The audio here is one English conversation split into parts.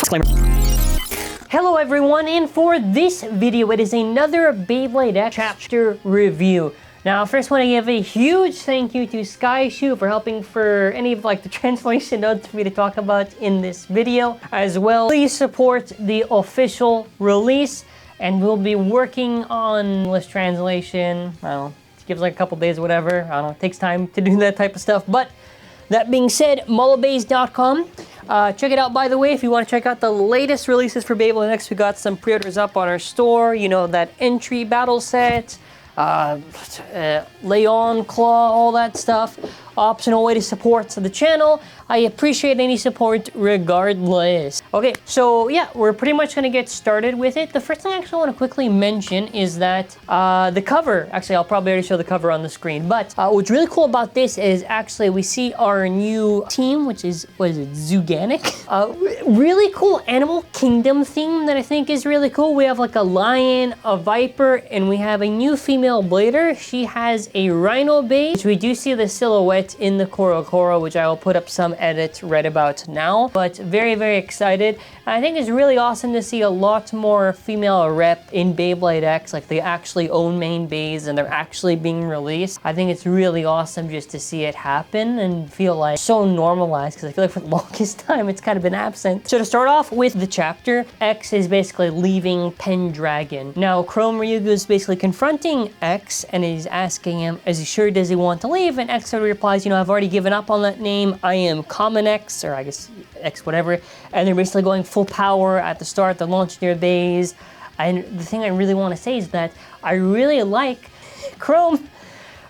Disclaimer. Hello everyone, and for this video, it is another Beyblade X chapter review. Now, first, I want to give a huge thank you to SkyShoe for helping for any of the translation notes for me to talk about in this video as well. Please support the official release, and we'll be working on English translation. I don't know, it gives a couple days or whatever. I don't know, it takes time to do that type of stuff. But that being said, mullowbase.com. Check it out, by the way, if you want to check out the latest releases for Beyblade X. We got some pre-orders up on our store. You know, that entry battle set, Leon, Claw, all that stuff. Optional way to support the channel. I appreciate any support regardless. Okay, so yeah, we're pretty much gonna get started with it. The first thing I actually want to quickly mention is that the cover, actually I'll probably already show the cover on the screen, but what's really cool about this is actually we see our new team, which is, what is it, Zuganic? Really cool Animal Kingdom theme that I think is really cool. We have like a lion, a viper, and we have a new female blader. She has a rhino base, which we do see the silhouette in the Koro, which I will put up some edits right about now, but very, very excited. I think it's really awesome to see a lot more female rep in Beyblade X, like they actually own main bays and they're actually being released. I think it's really awesome just to see it happen and feel like so normalized, because I feel like for the longest time it's kind of been absent. So to start off with the chapter, X is basically leaving Pendragon. Now Chrome Ryugu is basically confronting X and he's asking him, is he sure, does he want to leave? And X replies, you know, I've already given up on that name. I am Common X, or I guess X whatever. And they're basically going full power at the start. They're launching their bays. And the thing I really want to say is that I really like Chrome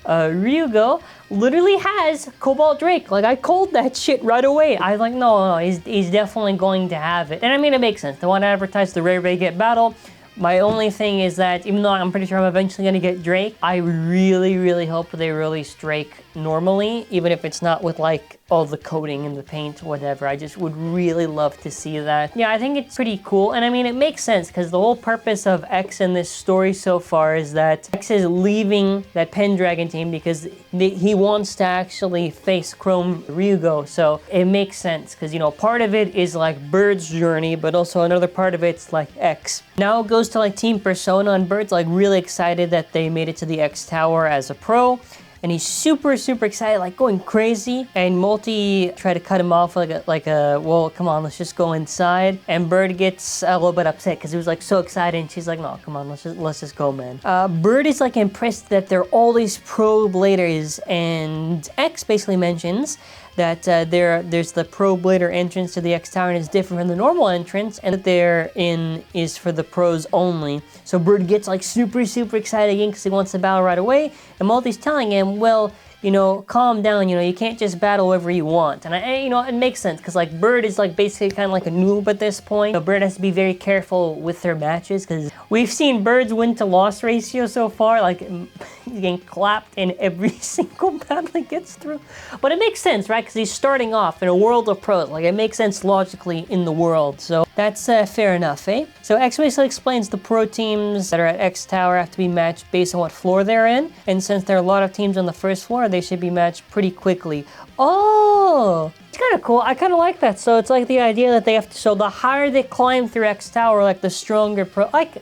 Ryugu literally has Cobalt Drake. Like, I called that shit right away. I was like, no, he's definitely going to have it. And I mean, it makes sense. They want to advertise the Rare Get battle. My only thing is that, even though I'm pretty sure I'm eventually going to get Drake, I really, really hope they release Drake normally, even if it's not with like all the coating and the paint, whatever. I just would really love to see that. Yeah, I think it's pretty cool. And I mean, it makes sense because the whole purpose of X in this story so far is that X is leaving that Pendragon team because he wants to actually face Chrome Ryugu. So it makes sense because, you know, part of it is like Bird's journey, but also another part of it's like X. Now it goes to like Team Persona, and Bird's like really excited that they made it to the X Tower as a pro. And he's super, super excited, like going crazy. And Multi tried to cut him off like a, well, come on, let's just go inside. And Bird gets a little bit upset because he was like so excited. And she's like, no, come on, let's just go, man. Bird is like impressed that there are all these pro bladers, and X basically mentions that there's the Pro Blader entrance to the X Tower and it's different from the normal entrance, and that they're in is for the pros only. So Bird gets like super, super excited again because he wants to battle right away, and Multi's telling him, well, you know, calm down, you know, you can't just battle wherever you want. And you know, it makes sense because like Bird is like basically kind of like a noob at this point. So Bird has to be very careful with their matches because we've seen Bird's win to loss ratio so far, like he's getting clapped in every single battle he gets through. But it makes sense, right? Because he's starting off in a world of pros. Like, it makes sense logically in the world. So that's fair enough, eh? So X basically explains the pro teams that are at X Tower have to be matched based on what floor they're in. And since there are a lot of teams on the first floor, they should be matched pretty quickly. Oh, it's kind of cool. I kind of like that. So it's like the idea that they have to, so the higher they climb through X Tower, like the stronger pro, like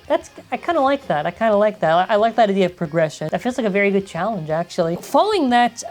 I kind of like that. I like that idea of progression. That feels like a very good challenge, actually. Following that,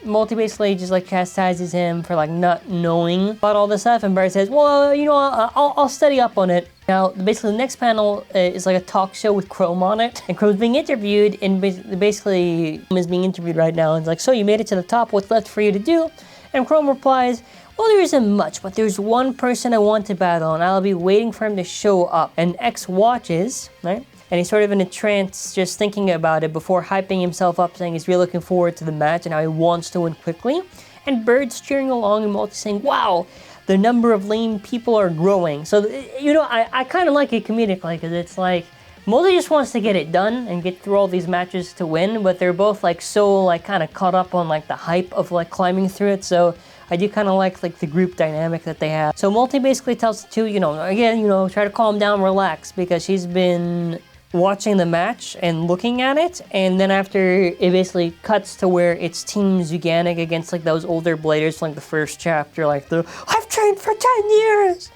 Multi basically just like chastises him for like not knowing about all this stuff, and Bird says, well, you know, I'll study up on it. Now, basically, the next panel is like a talk show with Chrome on it. And Chrome's being interviewed, and basically is being interviewed right now. And it's like, so you made it to the top, what's left for you to do? And Chrome replies, well, there isn't much, but there's one person I want to battle, and I'll be waiting for him to show up. And X watches, right? And he's sort of in a trance just thinking about it before hyping himself up, saying he's really looking forward to the match and how he wants to win quickly. And Bird's cheering along and Multi saying, wow, the number of lame people are growing. So, you know, I kind of like it comedically because it's like, Multi just wants to get it done and get through all these matches to win, but they're both like so like kind of caught up on like the hype of like climbing through it. So I do kind of like the group dynamic that they have. So Multi basically tells the two, you know, again, you know, try to calm down, relax, because she's been watching the match and looking at it, and then after it basically cuts to where it's Team Zuganic against like those older bladers from like the first chapter, like the I've trained for 10 years.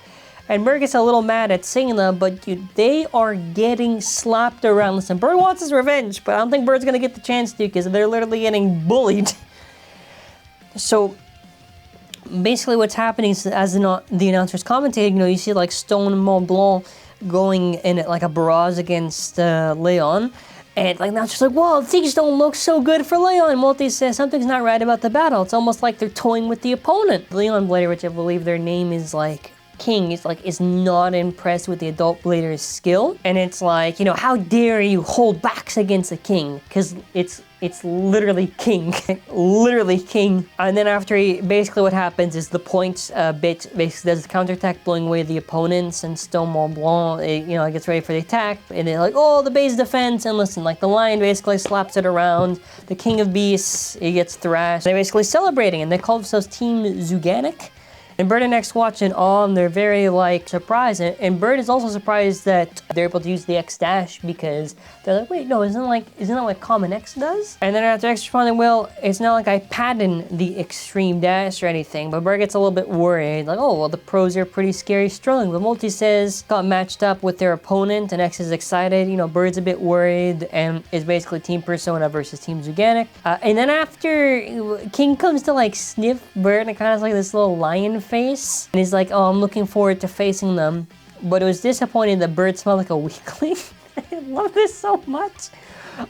And Bird gets a little mad at seeing them, but dude, they are getting slapped around. Listen, Bird wants his revenge, but I don't think Bird's gonna get the chance to because they're literally getting bullied. So basically what's happening is as the announcer's commentating, you know, you see like Stone and Mont Blanc going in it like a barrage against Leon. And like now it's just like, whoa, things don't look so good for Leon. Multi says something's not right about the battle. It's almost like they're toying with the opponent. Leon Blader, which I believe their name is like King, is not impressed with the adult Blader's skill. And it's like, you know, how dare you hold backs against the King? Because it's literally King. Literally King. And then after basically what happens is the points bit basically does the counterattack, blowing away the opponents, and Stone Mont Blanc, you know, gets ready for the attack. And they're like, oh, the base defense. And listen, like the lion basically slaps it around. The King of Beasts, he gets thrashed. They're basically celebrating, and they call themselves Team Zuganic. And Bird and X watch it all, and they're very, like, surprised. And Bird is also surprised that they're able to use the X dash because they're like, wait, no, isn't that like Common X does? And then after X responding, well, it's not like I patent the extreme dash or anything. But Bird gets a little bit worried, like, oh, well, the pros are pretty scary strong. But Multi says got matched up with their opponent, and X is excited. You know, Bird's a bit worried, and is basically Team Persona versus Team Zuganic. And then after King comes to like sniff Bird, and it kind of has like this little lion face, and he's like, oh, I'm looking forward to facing them. But it was disappointing that Bird smelled like a weakling. I love this so much.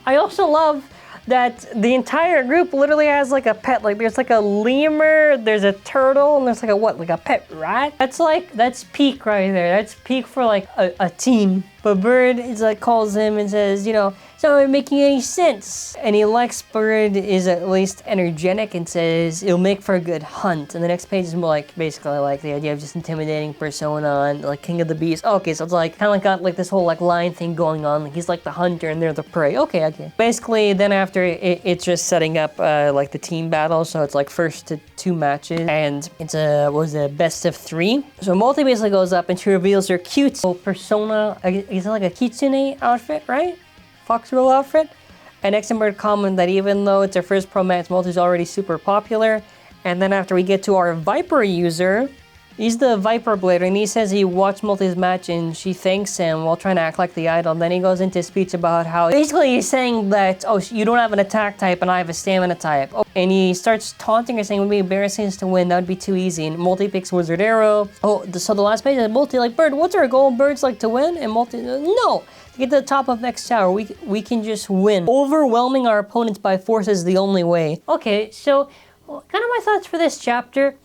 I also love that the entire group literally has like a pet. Like there's like a lemur, there's a turtle, and there's like a what? Like a pet rat? That's peak right there. That's peak for like a team. But Bird is like calls him and says, you know, it's not really making any sense. And he likes Bird is at least energetic and says it'll make for a good hunt. And the next page is more like basically like the idea of just intimidating Persona and like King of the Beast. Okay, so it's like kind of like got like this whole like lion thing going on. Like he's like the hunter and they're the prey. Okay. Basically, then after it's just setting up like the team battle. So it's like first to 2 matches, and it's a best of 3. So Multi basically goes up and she reveals her cute Persona. Is it like a kitsune outfit, right? Foxgirl outfit. And X and Bird comment that even though it's our first pro match, Multi's already super popular. And then after we get to our Viper user, he's the Viper Blader, and he says he watched Multi's match and she thanks him while trying to act like the idol. Then he goes into a speech about how basically he's saying that, oh, you don't have an attack type and I have a stamina type. Oh, and he starts taunting her, saying it would be embarrassing to win, that would be too easy. And Multi picks Wizard Arrow. Oh, so the last page is Multi like, Bird, what's our goal? Bird's like to win? And Multi, no! To get to the top of next tower, we can just win. Overwhelming our opponents by force is the only way. Okay, so kind of my thoughts for this chapter.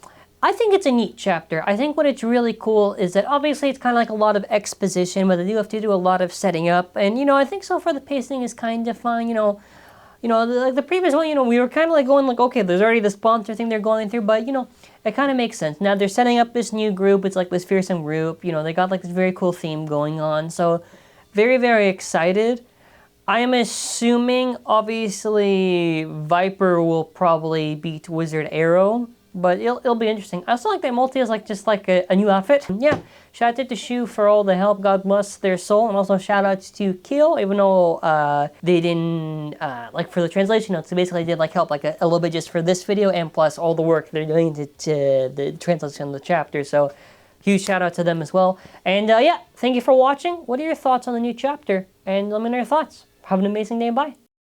I think it's a neat chapter. I think what it's really cool is that obviously it's kind of like a lot of exposition, but they do have to do a lot of setting up. And, you know, I think so far the pacing is kind of fine, like the previous one, we were kind of like going like, okay, there's already the sponsor thing they're going through, but, it kind of makes sense. Now they're setting up this new group. It's like this fearsome group. They got like this very cool theme going on. So very, very excited. I am assuming, obviously, Viper will probably beat Wizard Arrow, but it'll be interesting. I also like that Multi is like just like a new outfit. Yeah, shout out to Shu for all the help. God bless their soul. And also shout outs to Kill, even though they didn't, like for the translation notes, they basically did like help like a little bit just for this video, and plus all the work they're doing to the translation of the chapter. So huge shout out to them as well. And yeah, thank you for watching. What are your thoughts on the new chapter? And let me know your thoughts. Have an amazing day. Bye.